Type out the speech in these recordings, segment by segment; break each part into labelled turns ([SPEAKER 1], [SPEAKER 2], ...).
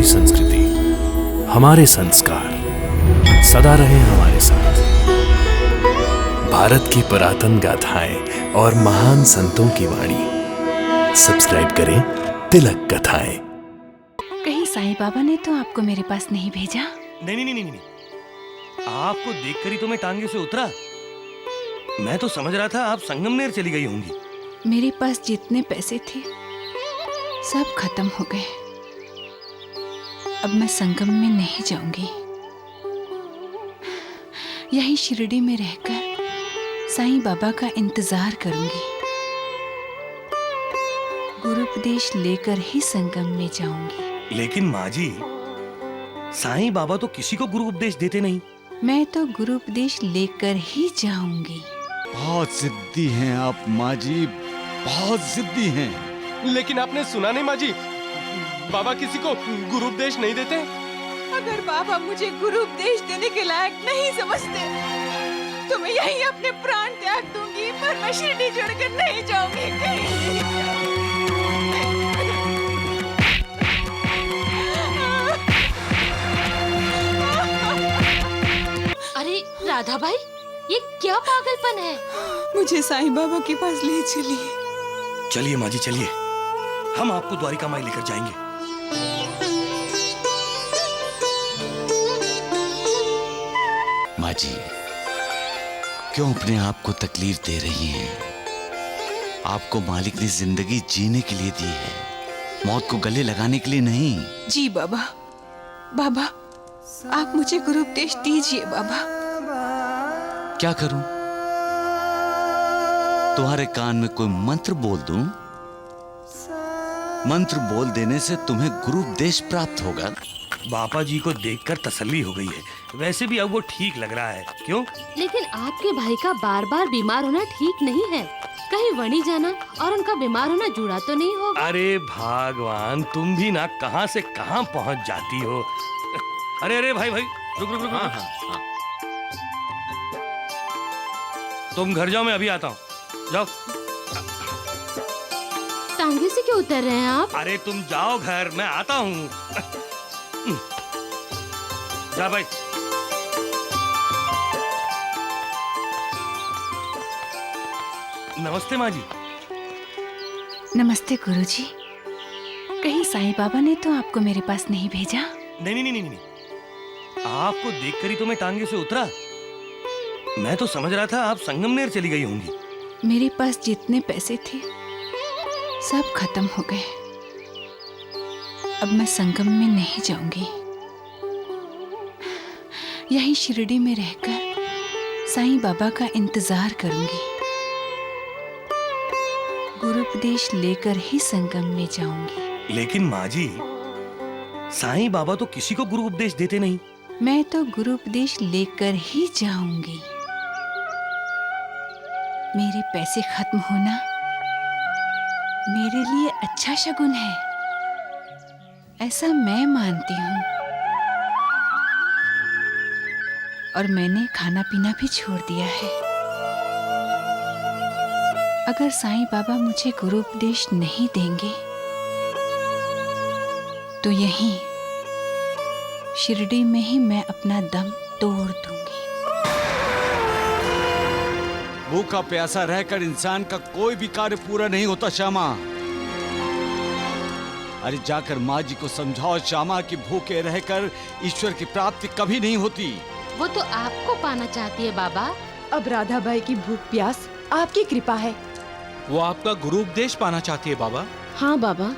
[SPEAKER 1] हमारी संस्कृति, हमारे संस्कार सदा रहे हमारे साथ। भारत की पुरातन गाथाएं और महान संतों की वाणी। सब्सक्राइब करें तिलक कथाएं।
[SPEAKER 2] कहीं साईं बाबा ने तो आपको मेरे पास नहीं भेजा?
[SPEAKER 3] नहीं, आपको देखकर ही तो मैं टांगे से उतरा। मैं तो समझ रहा था आप संगमनेर चली गई होंगी।
[SPEAKER 2] मेरे पास जितने पैसे थे सब खत्म हो गए। अब मैं संगम में नहीं जाऊंगी। यहीं शिरडी में रहकर साईं बाबा का इंतजार करूंगी। गुरु उपदेश लेकर ही संगम में जाऊंगी।
[SPEAKER 3] लेकिन माँ जी, साईं बाबा तो किसी को गुरु उपदेश देते नहीं।
[SPEAKER 2] मैं तो गुरु उपदेश लेकर ही जाऊंगी।
[SPEAKER 4] बहुत जिद्दी हैं आप माँ जी, बहुत जिद्दी हैं।
[SPEAKER 5] लेकिन आपने सुना नहीं माँ जी, बाबा किसी को गुरु उपदेश नहीं देते।
[SPEAKER 6] अगर बाबा मुझे गुरु उपदेश देने के लायक नहीं समझते तो मैं यहीं अपने प्राण त्याग दूंगी, पर मैं शिरडी छोड़कर नहीं जाऊंगी, कहीं नहीं जाऊंगी।
[SPEAKER 7] अरे राधा भाई, ये क्या पागलपन है?
[SPEAKER 6] मुझे साईं बाबा के पास ले चलिए।
[SPEAKER 3] चलिए माँ जी, चलिए, हम आपको द्वारिका माई लेकर जाएंगे।
[SPEAKER 4] माँ जी, क्यों अपने आप को तकलीफ दे रही हैं? आपको मालिक ने जिंदगी जीने के लिए दी है, मौत को गले लगाने के लिए नहीं।
[SPEAKER 6] जी बाबा, बाबा आप मुझे गुरु उपदेश दीजिए। बाबा
[SPEAKER 4] क्या करूं? तुम्हारे कान में कोई मंत्र बोल दूं? मंत्र बोल देने से तुम्हें गुरु उपदेश प्राप्त होगा।
[SPEAKER 3] बाबा जी को देखकर तसल्ली हो गई है। वैसे भी अब वो ठीक लग रहा है। क्यों?
[SPEAKER 7] लेकिन आपके भाई का बार बार बीमार होना ठीक नहीं है। कहीं वणी जाना और उनका बीमार होना जुड़ा तो नहीं होगा?
[SPEAKER 3] अरे भगवान, तुम भी ना कहां से कहां पहुंच जाती हो। अरे भाई, रुक। हाँ। तुम घर जाओ, मैं अभी आता हूँ। जाओ।
[SPEAKER 7] टांगे से क्यों उतर रहे हैं आप?
[SPEAKER 3] अरे तुम जाओ घर, मैं आता हूँ। जा भाई। नमस्ते माँ जी।
[SPEAKER 2] नमस्ते गुरुजी। कहीं साईं बाबा ने तो आपको मेरे पास नहीं भेजा?
[SPEAKER 3] नहीं, आपको देखकर ही तो मैं टांगे से उतरा। मैं तो समझ रहा था आप संगमनेर चली गई होंगी।
[SPEAKER 2] मेरे पास जितने पैसे थे सब खत्म हो गए। अब मैं संगम में नहीं जाऊंगी। यहीं शिरडी में रहकर साईं बाबा का इंतजार करूंगी। गुरु उपदेश लेकर ही संगम में जाऊंगी।
[SPEAKER 3] लेकिन माँ जी, साईं बाबा तो किसी को गुरु उपदेश देते नहीं।
[SPEAKER 2] मैं तो गुरु उपदेश लेकर ही जाऊंगी। मेरे पैसे खत्म होना मेरे लिए अच्छा शगुन है, ऐसा मैं मानती हूँ। और मैंने खाना पीना भी छोड़ दिया है। अगर साईं बाबा मुझे गुरु उपदेश नहीं देंगे तो यहीं शिरडी में ही मैं अपना दम तोड़ दूंगी।
[SPEAKER 4] भूखा प्यासा रहकर इंसान का कोई भी कार्य पूरा नहीं होता श्यामा। अरे जाकर माँ जी को समझाओ श्यामा कि भूखे रहकर ईश्वर की प्राप्ति कभी नहीं होती।
[SPEAKER 7] वो तो आपको पाना चाहती है बाबा।
[SPEAKER 6] अब राधा बाई की भूख प्यास आपकी कृपा है।
[SPEAKER 5] वो आपका गुरु उपदेश पाना चाहती है बाबा।
[SPEAKER 7] हाँ बाबा,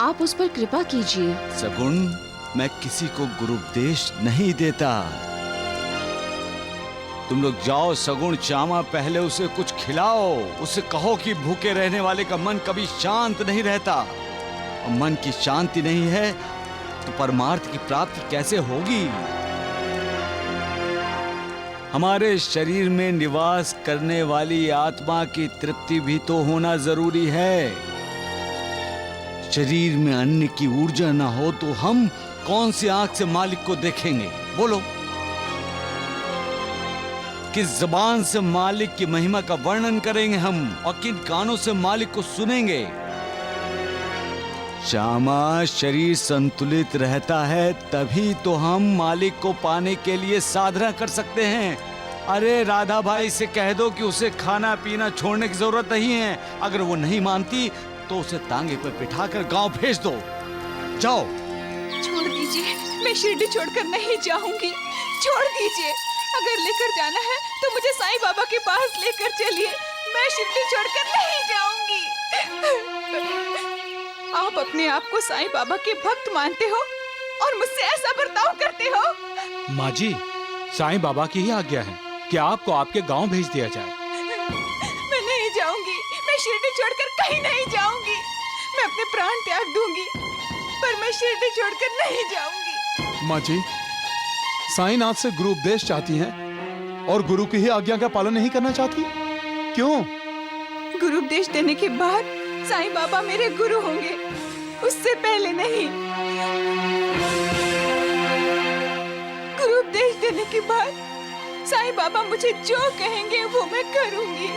[SPEAKER 7] आप उस पर कृपा कीजिए।
[SPEAKER 4] सगुण, मैं किसी को गुरु उपदेश नहीं देता। तुम लोग जाओ सगुण, श्यामा पहले उसे कुछ खिलाओ। उसे कहो कि भूखे रहने वाले का मन कभी शांत नहीं रहता, और मन की शांति नहीं है तो परमार्थ की प्राप्ति कैसे होगी? हमारे शरीर में निवास करने वाली आत्मा की तृप्ति भी तो होना जरूरी है। शरीर में अन्न की ऊर्जा ना हो तो हम कौन सी आंख से मालिक को देखेंगे? बोलो, किस जबान से मालिक की महिमा का वर्णन करेंगे हम, और किन कानों से मालिक को सुनेंगे? श्यामा, शरीर संतुलित रहता है तभी तो हम मालिक को पाने के लिए साधना कर सकते हैं। अरे राधा भाई से कह दो कि उसे खाना पीना छोड़ने की जरूरत नहीं है। अगर वो नहीं मानती तो उसे तांगे पर बिठाकर गांव भेज दो। जाओ।
[SPEAKER 6] छोड़ दीजिए, मैं शिरडी छोड़कर नहीं जाऊंगी। छोड़ दीजिए, अगर लेकर जाना है तो मुझे साईं बाबा के पास लेकर चलिए। मैं शिरडी छोड़कर नहीं जाऊंगी। आप अपने आप को साईं बाबा के भक्त मानते हो और मुझसे ऐसा बर्ताव करते हो।
[SPEAKER 8] माँ जी, साईं बाबा की ही आज्ञा है कि आपको आपके गांव भेज दिया जाए।
[SPEAKER 6] मैं नहीं जाऊंगी, मैं शिरडी छोड़कर कहीं नहीं जाऊंगी। मैं अपने प्राण त्याग दूंगी, पर मैं शिरडी छोड़कर नहीं जाऊंगी।
[SPEAKER 9] माँ जी, साईनाथ से गुरु उपदेश चाहती हैं और गुरु की ही आज्ञा का पालन नहीं करना चाहती? क्यों?
[SPEAKER 6] गुरु उपदेश देने के बाद साईं बाबा मेरे गुरु होंगे, उससे पहले नहीं। गुरु उपदेश देने के बाद साईं बाबा मुझे जो कहेंगे वो मैं करूंगी।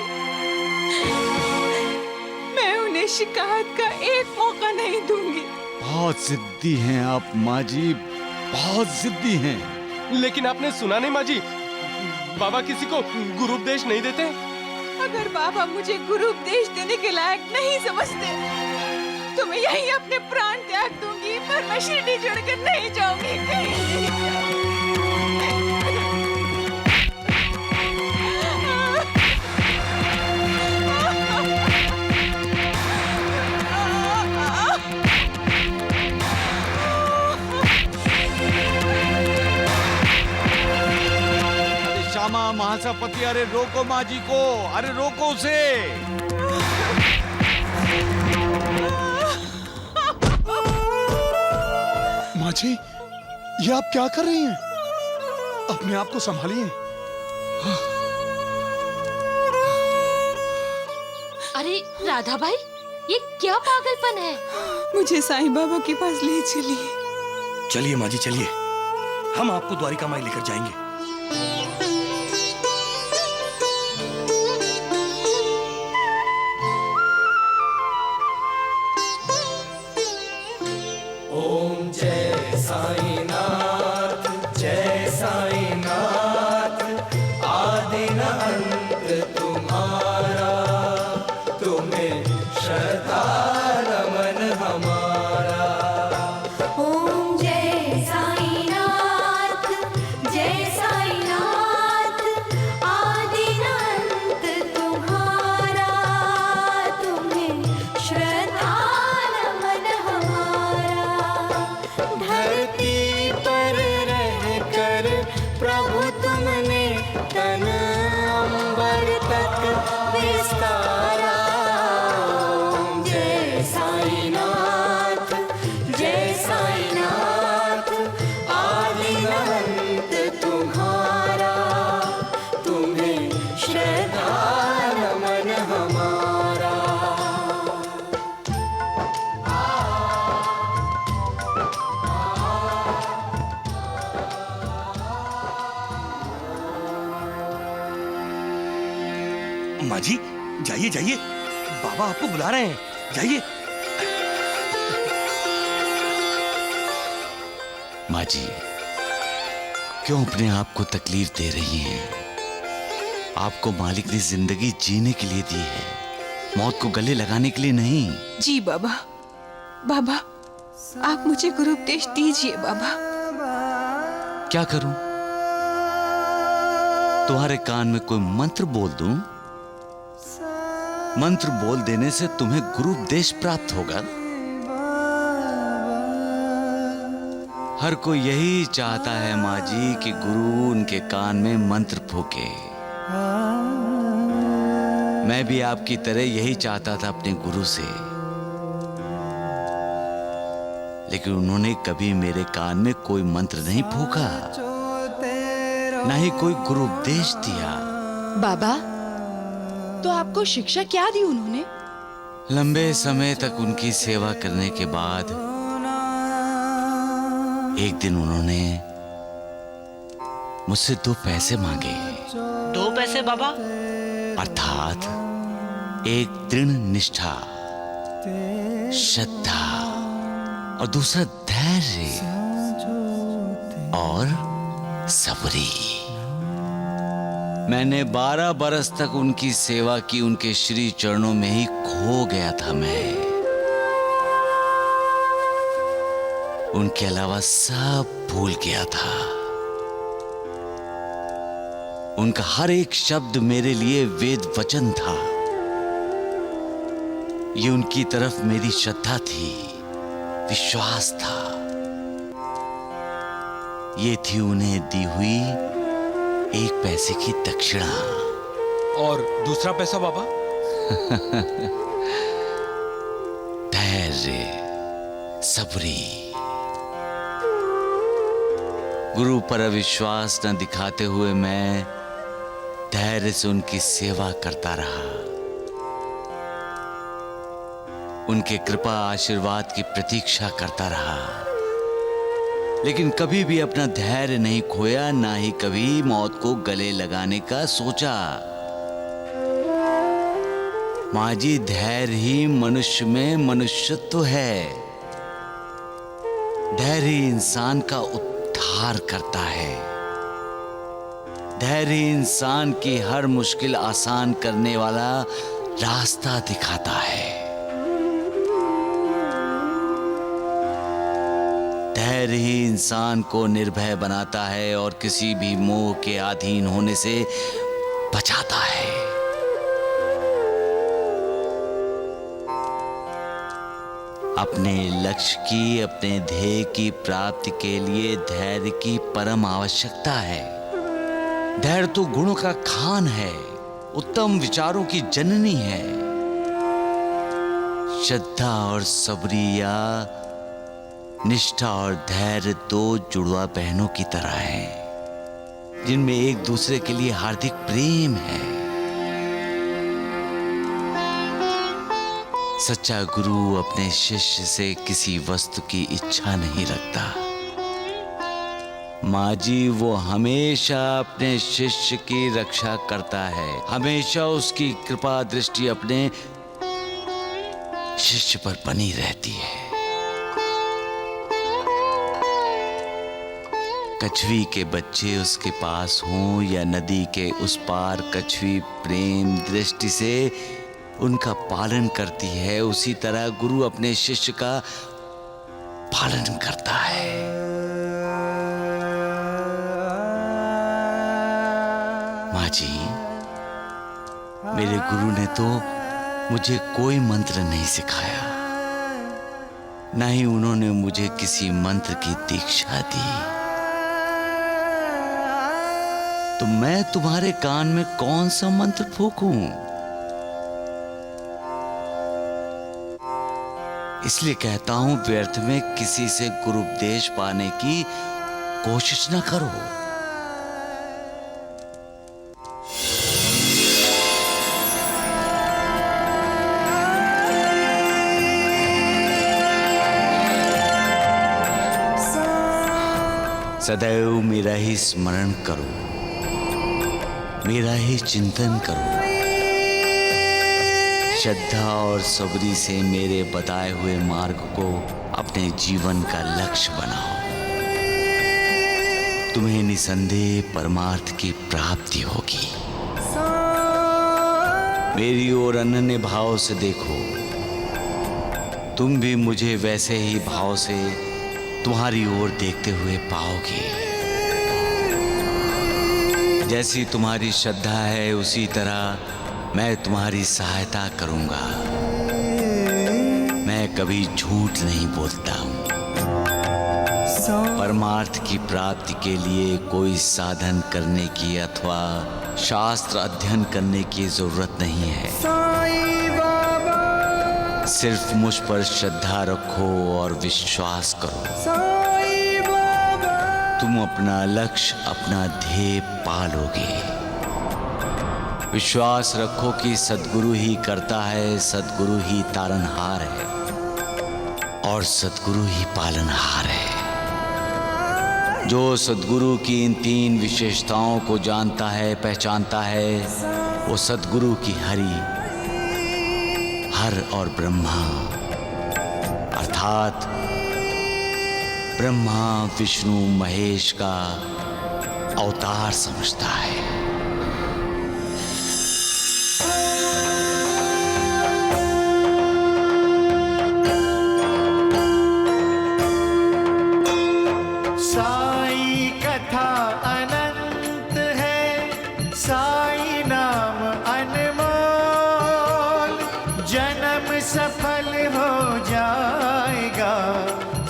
[SPEAKER 6] मैं उन्हें शिकायत का एक मौका नहीं दूंगी।
[SPEAKER 4] बहुत जिद्दी हैं आप माँ जी, बहुत जिद्दी हैं।
[SPEAKER 5] लेकिन आपने सुना नहीं माँ जी, बाबा किसी को गुरु उपदेश नहीं देते।
[SPEAKER 6] अगर बाबा मुझे गुरु उपदेश देने के लायक नहीं समझते तो मैं यहीं अपने प्राण त्याग दूंगी, पर मैं शिरडी छोड़कर नहीं जाऊंगी, कहीं नहीं जाऊंगी।
[SPEAKER 4] श्यामा महासपति, अरे रोको माँ जी को, अरे रोको उसे।
[SPEAKER 9] माँ जी, ये आप क्या कर रही हैं? अपने आप को संभालिए।
[SPEAKER 7] अरे राधा भाई, ये क्या पागलपन है?
[SPEAKER 6] मुझे साईं बाबा के पास ले चलिए।
[SPEAKER 3] चलिए माँ जी, चलिए, हम आपको द्वारिका माई लेकर जाएंगे। माँ जी, जाइए जाइए, बाबा आपको बुला रहे हैं, जाइए।
[SPEAKER 4] माँ जी, क्यों अपने आप को तकलीफ दे रही हैं? आपको मालिक ने जिंदगी जीने के लिए दी है, मौत को गले लगाने के लिए नहीं।
[SPEAKER 6] जी बाबा, बाबा आप मुझे गुरु उपदेश दीजिए। बाबा
[SPEAKER 4] क्या करूं? तुम्हारे कान में कोई मंत्र बोल दूं? मंत्र बोल देने से तुम्हें गुरु उपदेश प्राप्त होगा? हर कोई यही चाहता है माँ जी कि गुरु उनके कान में मंत्र फूके। मैं भी आपकी तरह यही चाहता था अपने गुरु से, लेकिन उन्होंने कभी मेरे कान में कोई मंत्र नहीं फूका, ना ही कोई गुरु उपदेश दिया।
[SPEAKER 10] बाबा, तो आपको शिक्षा क्या दी उन्होंने?
[SPEAKER 4] लंबे समय तक उनकी सेवा करने के बाद एक दिन उन्होंने मुझसे 2 पैसे मांगे।
[SPEAKER 10] 2 पैसे बाबा?
[SPEAKER 4] अर्थात एक दृढ़ निष्ठा, श्रद्धा और दूसरा धैर्य और सबरी। मैंने 12 बरस तक उनकी सेवा की, उनके श्री चरणों में ही खो गया था मैं। उनके अलावा सब भूल गया था। उनका हर एक शब्द मेरे लिए वेद वचन था। ये उनकी तरफ मेरी श्रद्धा थी, विश्वास था। ये थी उन्हें दी हुई 1 पैसे की दक्षिणा।
[SPEAKER 8] और दूसरा पैसा बाबा?
[SPEAKER 4] धैर्य, सबरी। गुरु पर अविश्वास न दिखाते हुए मैं धैर्य से उनकी सेवा करता रहा। उनके कृपा आशीर्वाद की प्रतीक्षा करता रहा, लेकिन कभी भी अपना धैर्य नहीं खोया, ना ही कभी मौत को गले लगाने का सोचा। माँ जी, धैर्य ही मनुष्य में मनुष्यत्व है। धैर्य इंसान का उद्धार करता है। धैर्य इंसान की हर मुश्किल आसान करने वाला रास्ता दिखाता है। धैर्य ही इंसान को निर्भय बनाता है और किसी भी मोह के अधीन होने से बचाता है। अपने लक्ष्य की, अपने ध्येय की प्राप्ति के लिए धैर्य की परम आवश्यकता है। धैर्य तो गुणों का खान है, उत्तम विचारों की जननी है। श्रद्धा और सबरिया, निष्ठा और धैर्य 2 जुड़वा बहनों की तरह हैं, जिनमें एक दूसरे के लिए हार्दिक प्रेम है। सच्चा गुरु अपने शिष्य से किसी वस्तु की इच्छा नहीं रखता। माँ जी, वो हमेशा अपने शिष्य की रक्षा करता है। हमेशा उसकी कृपा दृष्टि अपने शिष्य पर बनी रहती है। कछवी के बच्चे उसके पास हों या नदी के उस पार, कछवी प्रेम दृष्टि से उनका पालन करती है। उसी तरह गुरु अपने शिष्य का पालन करता है। माँ जी, मेरे गुरु ने तो मुझे कोई मंत्र नहीं सिखाया, ना ही उन्होंने मुझे किसी मंत्र की दीक्षा दी। तो मैं तुम्हारे कान में कौन सा मंत्र फूंकूं? इसलिए कहता हूं, व्यर्थ में किसी से गुरुपदेश पाने की कोशिश न करो। सदैव मेरा ही स्मरण करो, मेरा ही चिंतन करो। श्रद्धा और सबरी से मेरे बताए हुए मार्ग को अपने जीवन का लक्ष्य बनाओ। तुम्हें निसंदेह परमार्थ की प्राप्ति होगी। मेरी ओर अनन्य भाव से देखो, तुम भी मुझे वैसे ही भाव से तुम्हारी ओर देखते हुए पाओगे। जैसी तुम्हारी श्रद्धा है, उसी तरह मैं तुम्हारी सहायता करूंगा। मैं कभी झूठ नहीं बोलता हूं। परमार्थ की प्राप्ति के लिए कोई साधन करने की अथवा शास्त्र अध्ययन करने की जरूरत नहीं है। सिर्फ मुझ पर श्रद्धा रखो और विश्वास करो। तुम अपना लक्ष्य, अपना ध्येय पालोगे। विश्वास रखो कि सद्गुरु ही करता है, सद्गुरु ही तारनहार है और सद्गुरु ही पालनहार है। जो सद्गुरु की इन 3 विशेषताओं को जानता है, पहचानता है, वो सद्गुरु की हरि, हर और ब्रह्मा अर्थात ब्रह्मा विष्णु महेश का अवतार समझता है।
[SPEAKER 11] साई कथा अनंत है, साई नाम अनमोल, जन्म सफल हो जाएगा,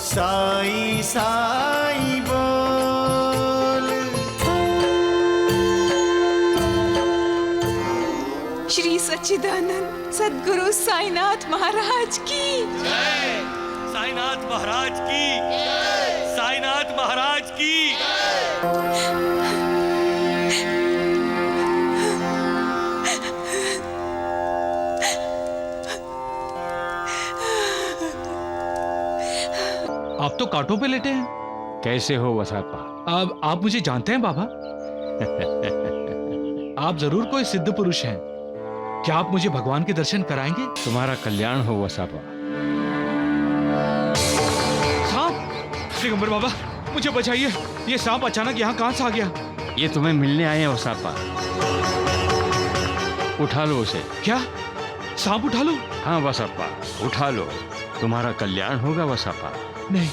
[SPEAKER 11] साई साई बोल।
[SPEAKER 6] श्री सच्चिदानंद सद्गुरु साईनाथ महाराज की
[SPEAKER 3] जय। साईनाथ महाराज की, साईनाथ महाराज की।
[SPEAKER 8] आप तो कांटों पे लेटे हैं।
[SPEAKER 12] कैसे हो वसापा?
[SPEAKER 8] अब आप मुझे जानते हैं बाबा? आप जरूर कोई सिद्ध पुरुष हैं। क्या आप मुझे भगवान के दर्शन कराएंगे?
[SPEAKER 12] तुम्हारा कल्याण हो वसापा।
[SPEAKER 8] सांप! दिगंबर बाबा, मुझे बचाइए। ये सांप अचानक यहाँ कहाँ से आ गया?
[SPEAKER 12] ये तुम्हें मिलने आए हैं वसापा। उठा लो उसे।
[SPEAKER 8] क्या? सांप उठा लो?
[SPEAKER 12] हाँ वसापा, उठा लो। तुम्हारा कल्याण होगा वसापा।
[SPEAKER 8] नहीं।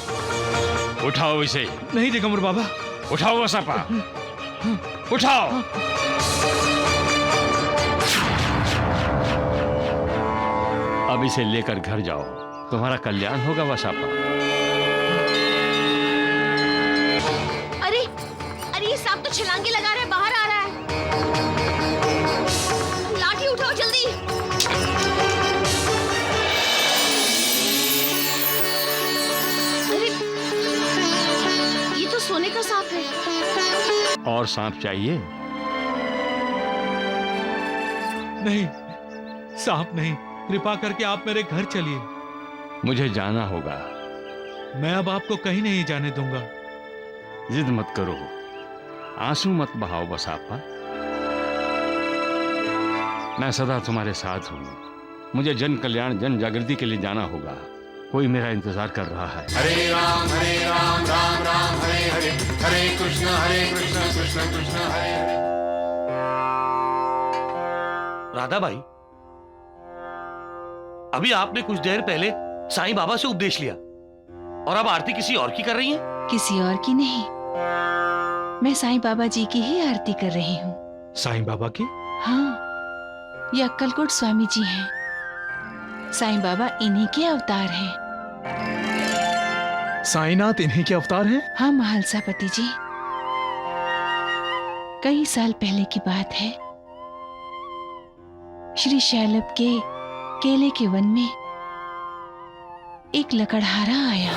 [SPEAKER 12] उठाओ इसे।
[SPEAKER 8] नहीं दिगंबर बाबा।
[SPEAKER 12] उठाओ वसापा, उठाओ। अब इसे लेकर घर जाओ, तुम्हारा कल्याण होगा वसापा।
[SPEAKER 7] अरे अरे ये सांप तो छलांगे लगा रहा है, बाहर आ रहा है। लाठी उठाओ जल्दी। अरे ये तो सोने का सांप है।
[SPEAKER 12] और सांप चाहिए?
[SPEAKER 8] नहीं, सांप नहीं। कृपा करके आप मेरे घर चलिए।
[SPEAKER 12] मुझे जाना होगा।
[SPEAKER 8] मैं अब आपको कहीं नहीं जाने दूंगा।
[SPEAKER 12] जिद मत करो, आंसू मत बहाओ वसापा। मैं सदा तुम्हारे साथ हूँ। मुझे जन कल्याण जन जागृति के लिए जाना होगा। कोई मेरा इंतजार कर रहा है।
[SPEAKER 11] हरे राम राम राम हरे हरे, हरे कृष्ण कृष्ण कृष्ण हरे हरे।
[SPEAKER 3] राधा भाई, अभी आपने कुछ देर पहले साईं बाबा से उपदेश लिया और अब आरती किसी और की कर रही हैं?
[SPEAKER 2] किसी और की नहीं, मैं साईं बाबा जी की ही आरती कर रही हूँ।
[SPEAKER 8] साईं बाबा की?
[SPEAKER 2] हाँ, ये अक्कलकोट स्वामी जी हैं। साईं बाबा इन्हीं के अवतार हैं।
[SPEAKER 9] साईनाथ इन्हीं के अवतार हैं?
[SPEAKER 2] हाँ महालसापति जी, कई साल पहले की बात है। श्री शैलभ के केले के वन में एक लकड़हारा आया।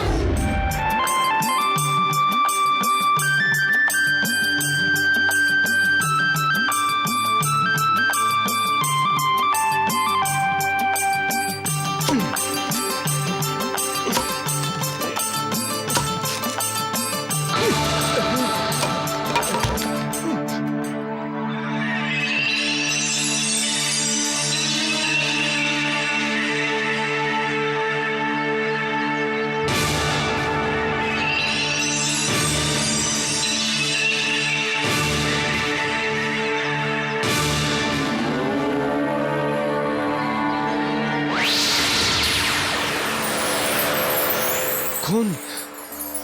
[SPEAKER 5] खून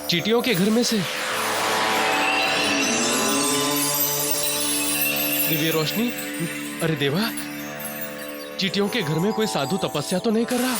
[SPEAKER 5] चींटियों के घर में से। दिव्य रोशनी, अरे देवा, चींटियों के घर में कोई साधु तपस्या तो नहीं कर रहा?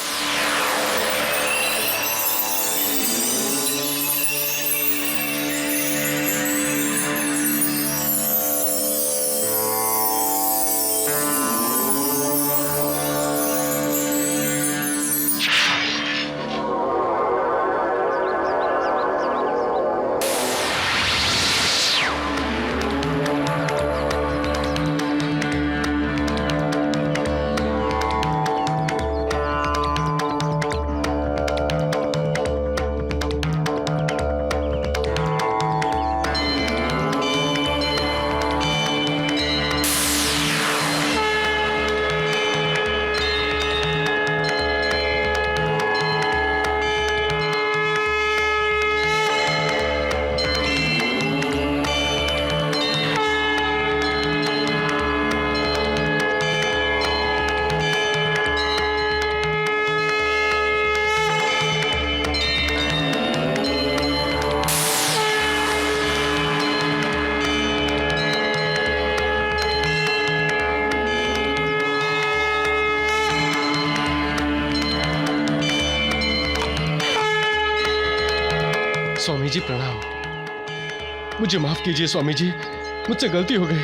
[SPEAKER 5] स्वामी जी प्रणाम। मुझे माफ कीजिए स्वामी जी, मुझसे गलती हो गई।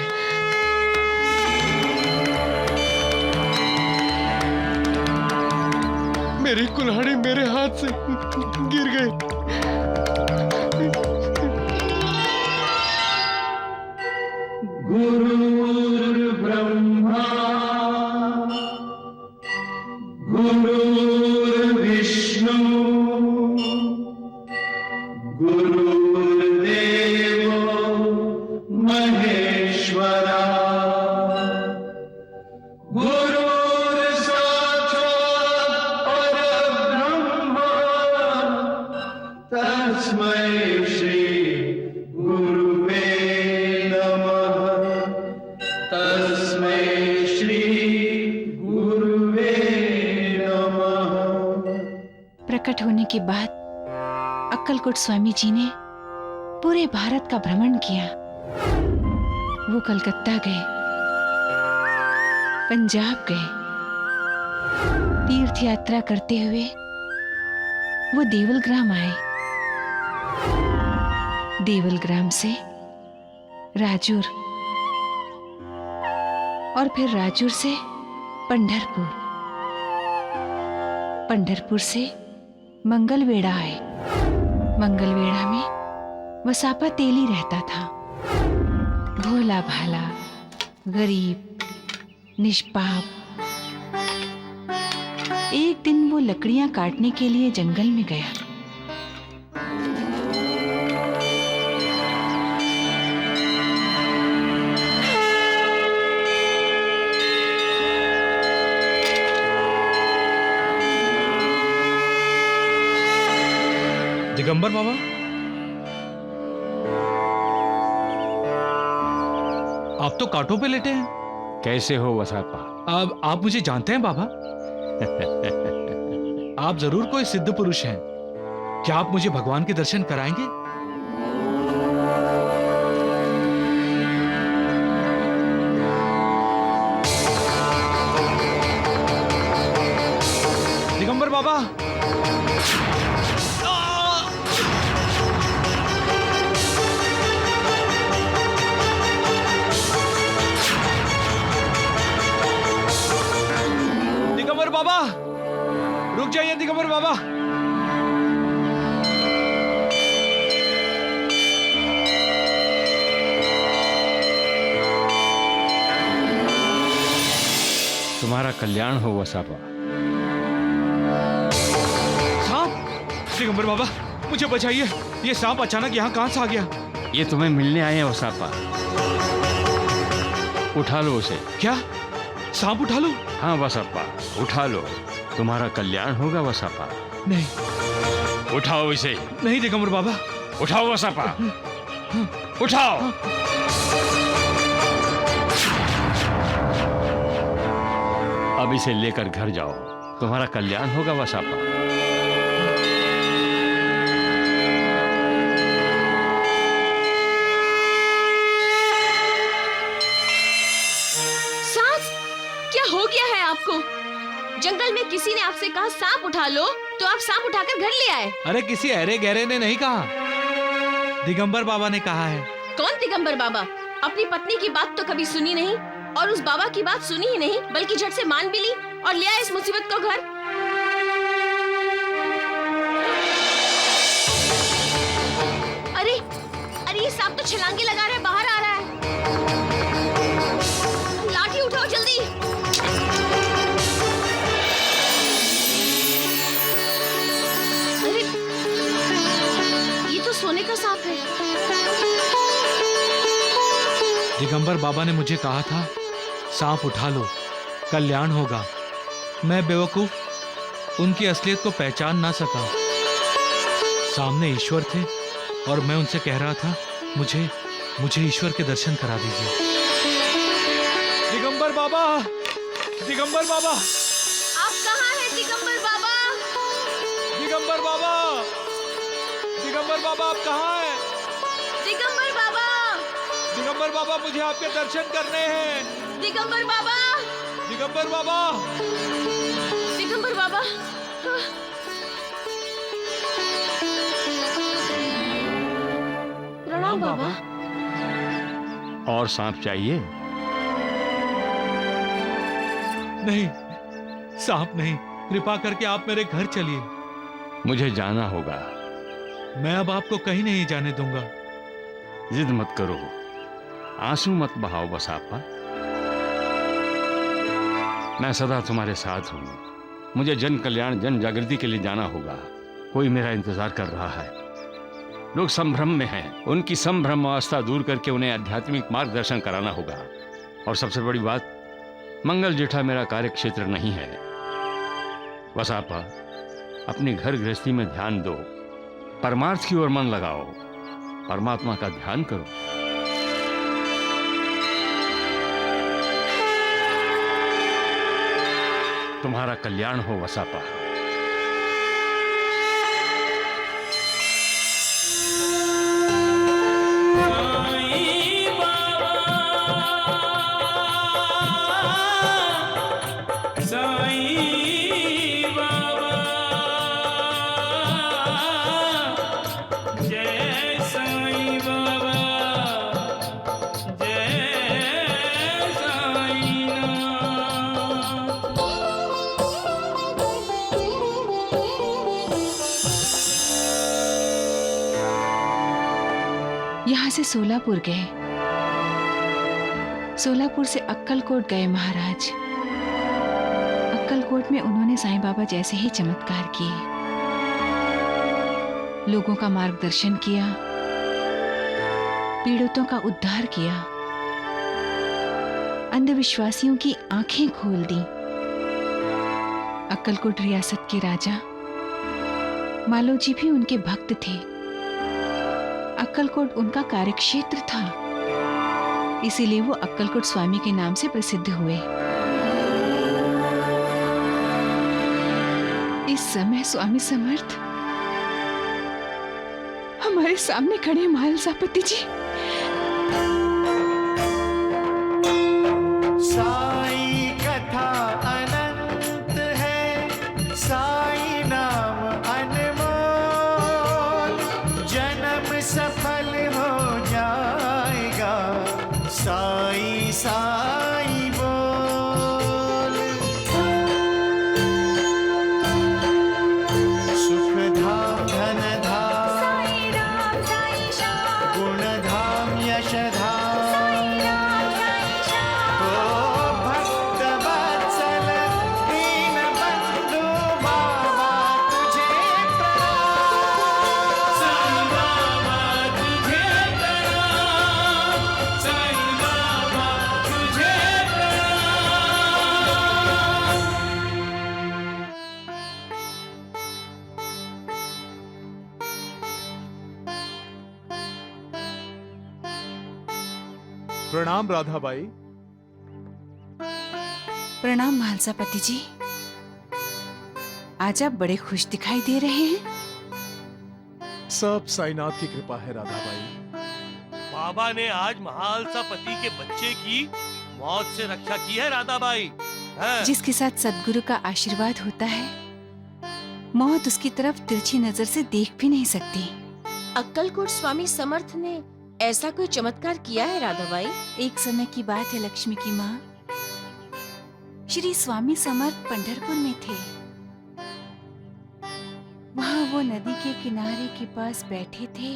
[SPEAKER 5] मेरी कुल्हाड़ी मेरे हाथ से गिर गई।
[SPEAKER 11] गुरुर्ब्रह्मा गुरुर्विष्णु गुरुर्देवो महेश्वरा गुरुर्साक्षात् परब्रह्म तस्मै श्री गुरुवे नमः तस्मै श्री गुरुवे नमः।
[SPEAKER 2] प्रकट होने के बाद अक्कलकोट स्वामी जी ने पूरे भारत का भ्रमण किया। वो कलकत्ता गए, पंजाब गए, तीर्थ यात्रा करते हुए वो देवलग्राम आए। देवलग्राम से राजूर और फिर राजूर से पंढरपुर, पंढरपुर से मंगलवेढ़ा आए। मंगलवेढ़ा में वसापा तेली रहता था, भोला भाला, गरीब, निष्पाप। एक दिन वो लकड़ियां काटने के लिए जंगल में गया।
[SPEAKER 8] दिगंबर बाबा, आप तो कांटों पे लेटे हैं।
[SPEAKER 12] कैसे हो वसापा?
[SPEAKER 8] अब आप मुझे जानते हैं बाबा? आप जरूर कोई सिद्ध पुरुष हैं। क्या आप मुझे भगवान के दर्शन कराएंगे? दिगंबर बाबा, दिगंबर बाबा, रुक जाइए दिगंबर बाबा।
[SPEAKER 12] तुम्हारा कल्याण हो वसापा।
[SPEAKER 8] सांप! दिगंबर बाबा, मुझे बचाइए। ये सांप अचानक यहाँ कहां से आ गया?
[SPEAKER 12] ये तुम्हें मिलने आए हैं वसापा। उठा लो उसे।
[SPEAKER 8] क्या सांप उठा लो?
[SPEAKER 12] हाँ वसापा, उठा लो, तुम्हारा कल्याण होगा वसापा।
[SPEAKER 8] नहीं,
[SPEAKER 12] उठाओ इसे।
[SPEAKER 8] नहीं दिगंबर बाबा।
[SPEAKER 12] उठाओ वसापा, उठाओ। अब इसे लेकर घर जाओ, तुम्हारा कल्याण होगा वसापा।
[SPEAKER 7] हो गया है आपको? जंगल में किसी ने आपसे कहा सांप उठा लो, तो आप सांप उठाकर घर ले आए।
[SPEAKER 8] अरे किसी अरे गहरे ने नहीं कहा, दिगंबर बाबा ने कहा है।
[SPEAKER 7] कौन दिगंबर बाबा? अपनी पत्नी की बात तो कभी सुनी नहीं, और उस बाबा की बात सुनी ही नहीं, बल्कि झट से मान भी ली और ले आए इस मुसीबत को घर। अरे अरे ये सांप तो छलांगे लगा रहा है, बाहर आ रहा है। लाठी उठाओ जल्दी। अरे ये तो सोने का सांप है।
[SPEAKER 8] दिगंबर बाबा ने मुझे कहा था सांप उठा लो, कल्याण होगा। मैं बेवकूफ उनकी असलियत को पहचान ना सका। सामने ईश्वर थे और मैं उनसे कह रहा था मुझे ईश्वर के दर्शन करा दीजिए। दिगंबर बाबा, दिगंबर बाबा,
[SPEAKER 7] आप कहाँ हैं दिगंबर बाबा?
[SPEAKER 8] दिगंबर बाबा, दिगंबर बाबा आप कहाँ हैं?
[SPEAKER 7] दिगंबर बाबा,
[SPEAKER 8] दिगंबर बाबा मुझे आपके दर्शन करने हैं।
[SPEAKER 7] दिगंबर बाबा,
[SPEAKER 8] दिगंबर बाबा,
[SPEAKER 7] दिगंबर बाबा।
[SPEAKER 8] प्रणाम बाबा।
[SPEAKER 12] और सांप चाहिए?
[SPEAKER 8] नहीं, सांप नहीं, कृपा करके आप मेरे घर चलिए।
[SPEAKER 12] मुझे जाना होगा।
[SPEAKER 8] मैं अब आपको कहीं नहीं जाने दूंगा।
[SPEAKER 12] जिद मत करो, आंसू मत बहाओ बसापा। मैं सदा तुम्हारे साथ हूं। मुझे जन कल्याण जन जागृति के लिए जाना होगा। कोई मेरा इंतजार कर रहा है। लोग संभ्रम में हैं। उनकी संभ्रम अवस्था दूर करके उन्हें आध्यात्मिक मार्गदर्शन कराना होगा। और सबसे बड़ी बात, मंगल जेठा मेरा कार्य क्षेत्र नहीं है। बसापा, अपनी घर गृहस्थी में ध्यान दो, परमार्थ की ओर मन लगाओ, परमात्मा का ध्यान करो। तुम्हारा कल्याण हो वसापा।
[SPEAKER 2] यहाँ से सोलापुर गए, सोलापुर से अक्कलकोट गए महाराज। अक्कलकोट में उन्होंने साईं बाबा जैसे ही चमत्कार किए, लोगों का मार्गदर्शन किया, पीड़ितों का उद्धार किया, अंधविश्वासियों की आंखें खोल दी। अक्कलकोट रियासत के राजा मालोजी भी उनके भक्त थे। अक्कलकोट उनका कार्यक्षेत्र था, इसीलिए वो अक्कलकोट स्वामी के नाम से प्रसिद्ध हुए। इस समय स्वामी समर्थ हमारे सामने खड़े महालसापति जी।
[SPEAKER 11] साई कथा अनंत है, साई नाम अनमोल, जन्म सफल हो जाएगा, साई साई बोल। सुख धाम धन धाम, साई राम साई श्याम, गुण धाम यश धाम, साई राम साई श्याम। ओ भक्त वत्सल दीन बंधु बाबा तुझे प्रणाम, साई बाबा तुझे प्रणाम, साई बाबा तुझे प्रणाम।
[SPEAKER 9] प्रणाम राधाबाई।
[SPEAKER 2] प्रणाम महालसापति जी। आज आप बड़े खुश दिखाई दे रहे हैं।
[SPEAKER 9] सब साईनाथ की कृपा है राधाबाई।
[SPEAKER 3] बाबा ने आज महालसापति के बच्चे की मौत से रक्षा की है राधाबाई।
[SPEAKER 2] जिसके साथ सद्गुरु का आशीर्वाद होता है, मौत उसकी तरफ तिरछी नजर से देख भी नहीं सकती।
[SPEAKER 7] अक्कलकोट स्वामी समर्थ ने ऐसा कोई चमत्कार किया है राधाबाई?
[SPEAKER 2] एक समय की बात है लक्ष्मी की माँ, श्री स्वामी समर्थ पंढरपुर में थे। वहाँ वो नदी के किनारे के पास बैठे थे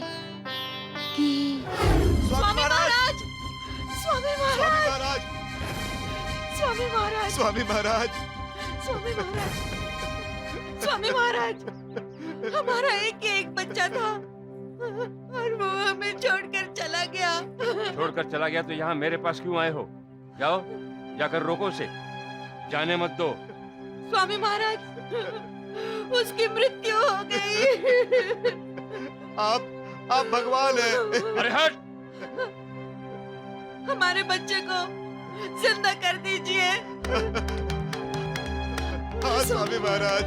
[SPEAKER 2] कि
[SPEAKER 6] स्वामी महाराज, स्वामी महाराज, स्वामी महाराज,
[SPEAKER 9] स्वामी महाराज,
[SPEAKER 6] स्वामी महाराज, स्वामी महाराज, हमारा एक बच्चा था और वो हमें छोड़कर चला गया।
[SPEAKER 12] छोड़कर चला गया तो यहाँ मेरे पास क्यों आए हो? जाओ, जाकर रोको उसे, जाने मत दो।
[SPEAKER 6] स्वामी महाराज, उसकी मृत्यु हो गई।
[SPEAKER 9] आप भगवान हैं।
[SPEAKER 12] अरे हट!
[SPEAKER 6] हमारे बच्चे को जिंदा कर दीजिए।
[SPEAKER 9] हाँ स्वामी महाराज।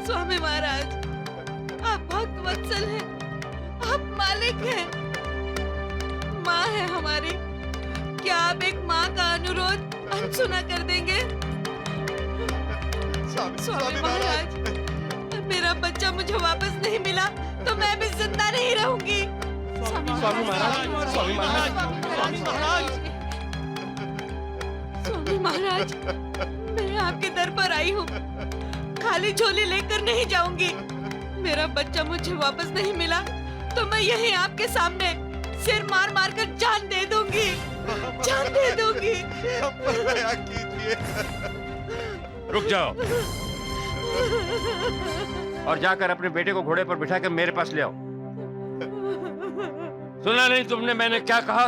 [SPEAKER 6] स्वामी महाराज, आप भक्त वत्सल हैं, आप मालिक हैं, माँ है हमारी। क्या आप एक माँ का अनुरोध अनसुना कर देंगे? स्वामी महाराज, मेरा बच्चा मुझे वापस नहीं मिला तो मैं भी जिंदा नहीं रहूंगी।
[SPEAKER 5] स्वामी महाराज, स्वामी महाराज, स्वामी महाराज।
[SPEAKER 6] स्वामी महाराज, मैं आपके दर पर आई हूँ। खाली झोली लेकर नहीं जाऊंगी। मेरा बच्चा मुझे वापस नहीं मिला तो मैं यहीं आपके सामने सिर मार मार कर जान दे दूंगी, जान दे दूंगी।
[SPEAKER 11] दया कीजिए।
[SPEAKER 12] रुक जाओ और जाकर अपने बेटे को घोड़े पर बिठाकर मेरे पास ले आओ। सुना नहीं तुमने मैंने क्या कहा?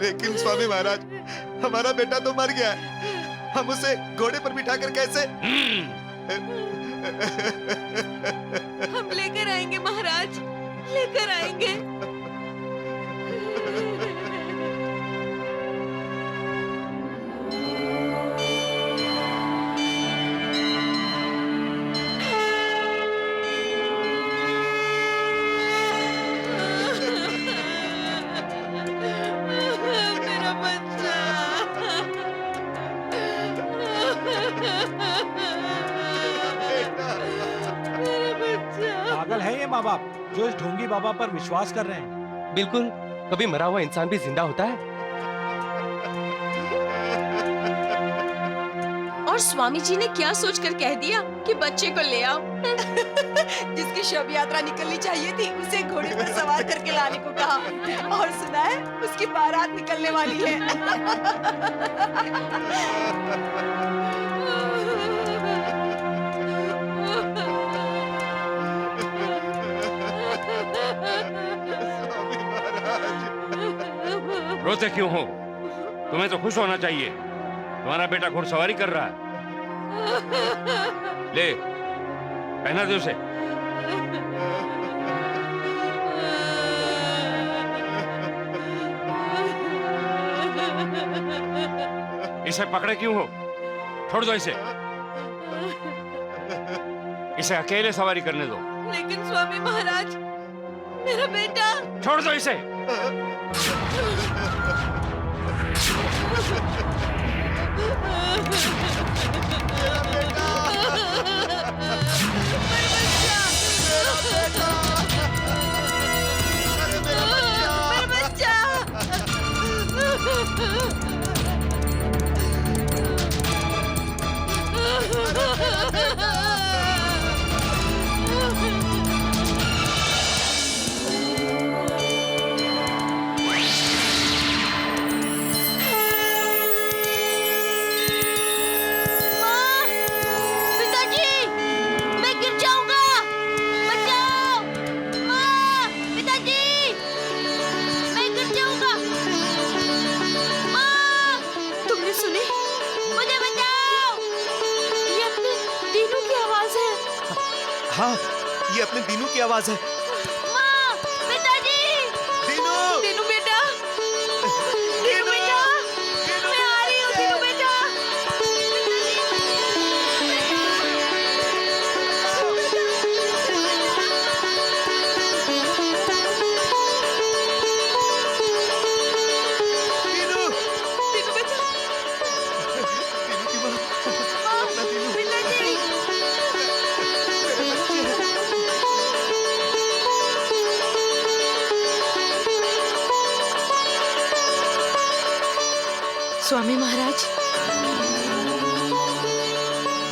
[SPEAKER 11] लेकिन स्वामी महाराज, हमारा बेटा तो मर गया है, हम उसे घोड़े पर बिठाकर कैसे?
[SPEAKER 6] हम लेकर आएंगे महाराज, लेकर आएंगे। मेरा बच्चा।
[SPEAKER 8] पागल है ये माँ बाप जो इस ढोंगी बाबा पर विश्वास कर रहे हैं।
[SPEAKER 5] बिल्कुल, कभी मरा हुआ इंसान भी जिंदा होता है।
[SPEAKER 7] और स्वामी जी ने क्या सोचकर कह दिया कि बच्चे को ले आओ?
[SPEAKER 10] जिसकी शव यात्रा निकलनी चाहिए थी उसे घोड़े पर सवार करके लाने को कहा, और सुना है उसकी बारात निकलने वाली है।
[SPEAKER 12] रोते क्यों हो? तुम्हें तो खुश होना चाहिए, तुम्हारा बेटा घुड़सवारी कर रहा है। ले, पहना दे उसे। इसे पकड़े क्यों हो? छोड़ दो इसे, इसे अकेले सवारी करने दो।
[SPEAKER 6] लेकिन स्वामी महाराज, मेरा बेटा।
[SPEAKER 12] छोड़ दो इसे।
[SPEAKER 11] हाँ, ये अपने दीनू की आवाज है।
[SPEAKER 7] माँ, पिताजी!
[SPEAKER 11] दीनू!
[SPEAKER 6] दीनू बेटा! दीनू बेटा! मैं आ रही हूँ दीनू बेटा!
[SPEAKER 11] दीनू!
[SPEAKER 6] दीनू बेटा!
[SPEAKER 11] दीनू की माँ! अपना दीनू!
[SPEAKER 6] पिताजी! स्वामी महाराज,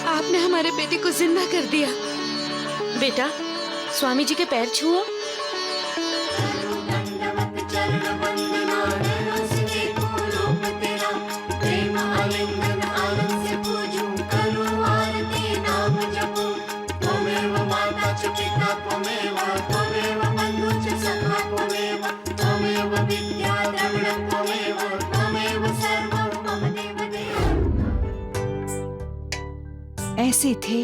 [SPEAKER 6] आपने हमारे बेटे को जिंदा कर दिया।
[SPEAKER 7] बेटा, स्वामी जी के पैर छुओ।
[SPEAKER 2] ऐसे थे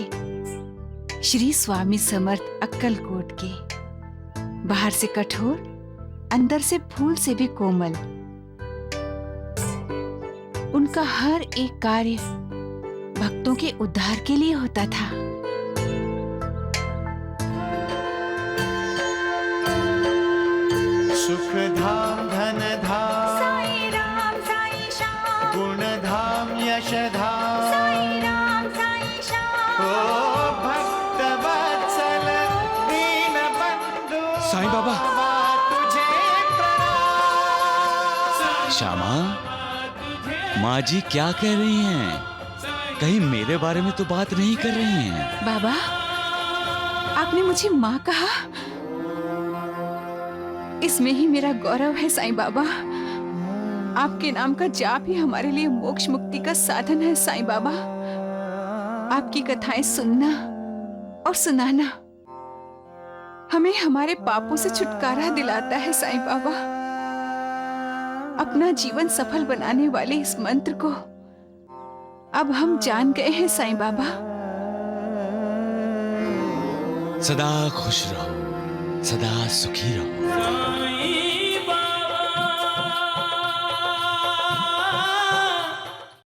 [SPEAKER 2] श्री स्वामी समर्थ अक्कलकोट के, बाहर से कठोर, अंदर से फूल से भी कोमल। उनका हर एक कार्य भक्तों के उद्धार के लिए होता था।
[SPEAKER 11] सुख धाम, धन धाम,
[SPEAKER 10] साई राम साई श्याम,
[SPEAKER 11] गुण धाम, यश धाम,
[SPEAKER 10] साई राम साई श्याम।
[SPEAKER 11] ओ भक्त वत्सल दीन बंधु
[SPEAKER 8] साईं बाबा।
[SPEAKER 11] तुझे प्रणाम।
[SPEAKER 4] श्यामा, माँ जी क्या कह रही हैं? कहीं मेरे बारे में तो बात नहीं कर रही हैं?
[SPEAKER 2] बाबा, आपने मुझे माँ कहा? इसमें ही मेरा गौरव है साईं बाबा। आपके नाम का जाप ही हमारे लिए मोक्ष मुक्ति का साधन है साईं बाबा। आपकी कथाएं सुनना और सुनाना हमें हमारे पापों से छुटकारा दिलाता है साईं बाबा। अपना जीवन सफल बनाने वाले इस मंत्र को अब हम जान गए हैं साईं बाबा।
[SPEAKER 4] सदा खुश रहो, सदा सुखी रहो।